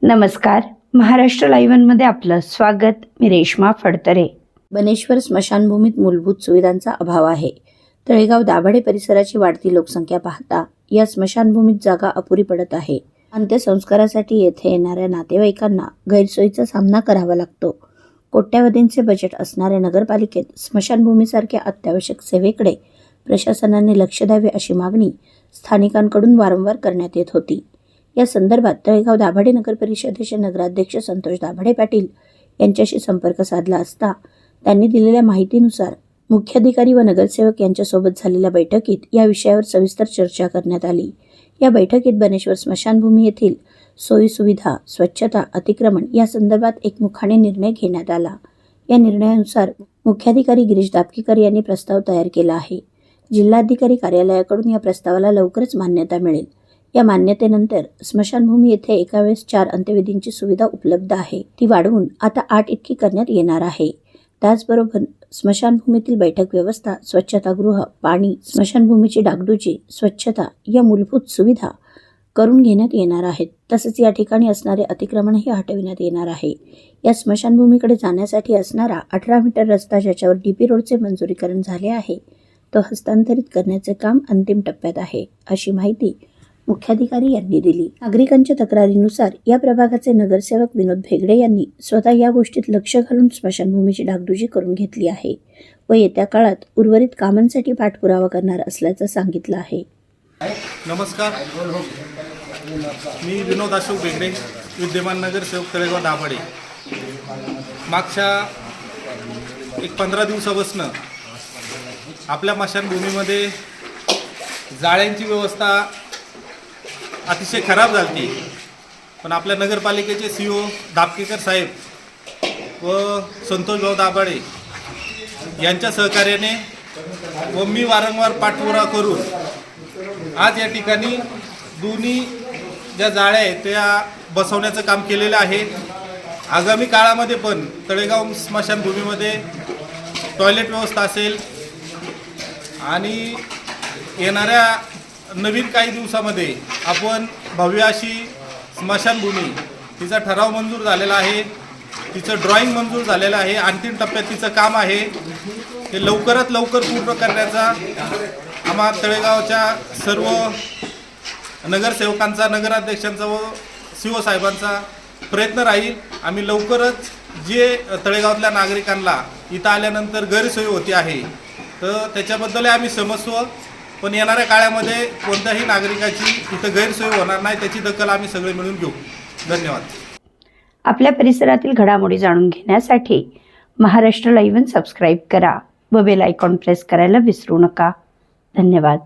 नमस्कार, महाराष्ट्र लाईव्हमध्ये आपलं स्वागत. मी रेश्मा फडतरे. बनेश्वर स्मशानभूमीत मूलभूत सुविधांचा अभाव आहे. तळेगाव दाभाडे परिसराची वाढती लोकसंख्या पाहता या स्मशानभूमीत जागा अपुरी पडत आहे. अंत्यसंस्कारासाठी येथे येणाऱ्या नातेवाईकांना गैरसोयीचा सामना करावा लागतो. कोट्यावधींचे बजेट असणाऱ्या नगरपालिकेत स्मशानभूमीसारख्या अत्यावश्यक सेवेकडे प्रशासनाने लक्ष द्यावे अशी मागणी स्थानिकांकडून वारंवार करण्यात येत होती. या संदर्भात तळेगाव दाभाडे नगर परिषदेचे नगराध्यक्ष संतोष दाभाडे पाटील यांच्याशी संपर्क साधला असता त्यांनी दिलेल्या माहितीनुसार मुख्याधिकारी व नगरसेवक यांच्यासोबत झालेल्या बैठकीत या विषयावर सविस्तर चर्चा करण्यात आली. या बैठकीत बनेश्वर स्मशानभूमी येथील सोयीसुविधा, स्वच्छता, अतिक्रमण या संदर्भात एकमुखाने निर्णय घेण्यात आला. या निर्णयानुसार मुख्याधिकारी गिरीश दापकीकर यांनी प्रस्ताव तयार केला आहे. जिल्हाधिकारी कार्यालयाकडून या प्रस्तावाला लवकरच मान्यता मिळेल. या मान्यतेनंतर स्मशानभूमी येथे एका वेळेस 4 अंत्यविधींची सुविधा उपलब्ध आहे. ती वाढवून आता 8 इतकी करण्यात येणार आहे. त्याचबरोबर स्मशानभूमीतील बैठक व्यवस्था, स्वच्छतागृह, पाणी, स्मशानभूमीची डागडुजी, स्वच्छता या मूलभूत सुविधा करून घेण्यात येणार आहेत. तसेच या ठिकाणी असणारे अतिक्रमणही हटविण्यात येणार आहे. या स्मशानभूमीकडे जाण्यासाठी असणारा 18 मीटर रस्ता ज्याच्यावर डीपी रोडचे मंजुरीकरण झाले आहे तो हस्तांतरित करण्याचे काम अंतिम टप्प्यात आहे, अशी माहिती मुख्याधिकारी यांनी दिली. नागरिकांच्या तक्रारीनुसार या प्रभागाचे नगरसेवक विनोद भेगडे यांनी स्वतः या गोष्टीत लक्ष घालून स्मशानभूमीची डागडुजी करून घेतली आहे व येत्या काळात उर्वरित कामांसाठी पाठपुरावा करणार असल्याचं सांगितलं आहे. नमस्कार, मी विनोद अशोक भेगडे, विद्यमान नगरसेवक तळेगाव दाभाडे. मागच्या 15 दिवसापासून आपल्या स्मशानभूमीमध्ये जाळ्यांची व्यवस्था अतिशय खराब झाली. पण आपल्या नगरपालिकेचे CEO दापकीकर साहेब व संतोषभाऊ दाभाडे यांच्या सहकार्याने व मी वारंवार पाठपुरावा करून आज या ठिकाणी दोन्ही ज्या जाळ्या आहेत त्या बसवण्याचं काम केलेलं आहे. आगामी काळामध्ये पण तळेगाव स्मशानभूमीमध्ये टॉयलेट व्यवस्था असेल आणि येणाऱ्या नवीन काही दिवसामध्ये आपण भव्य अशी स्मशानभूमी, तिचा ठराव मंजूर झालेला आहे, तिचं ड्रॉइंग मंजूर झालेलं आहे, अंतिम टप्प्यात तिचं काम आहे. ते लवकरात लवकर पूर्ण करण्याचा आम्हा तळेगावच्या सर्व नगरसेवकांचा, नगराध्यक्षांचा व CO साहेबांचा प्रयत्न राहील. आम्ही लवकरच जे तळेगावातल्या नागरिकांना इथं आल्यानंतर गैरसोय होती आहे तर त्याच्याबद्दल आम्ही समजतो. पण येणाऱ्या काळामध्ये कोणत्याही नागरिकाची इथं गैरसोय होणार नाही, त्याची दखल आम्ही सगळे मिळून घेऊ. धन्यवाद. आपल्या परिसरातील घडामोडी जाणून घेण्यासाठी महाराष्ट्र लाईव्ह सबस्क्राईब करा व बेल आयकॉन प्रेस करायला विसरू नका. धन्यवाद.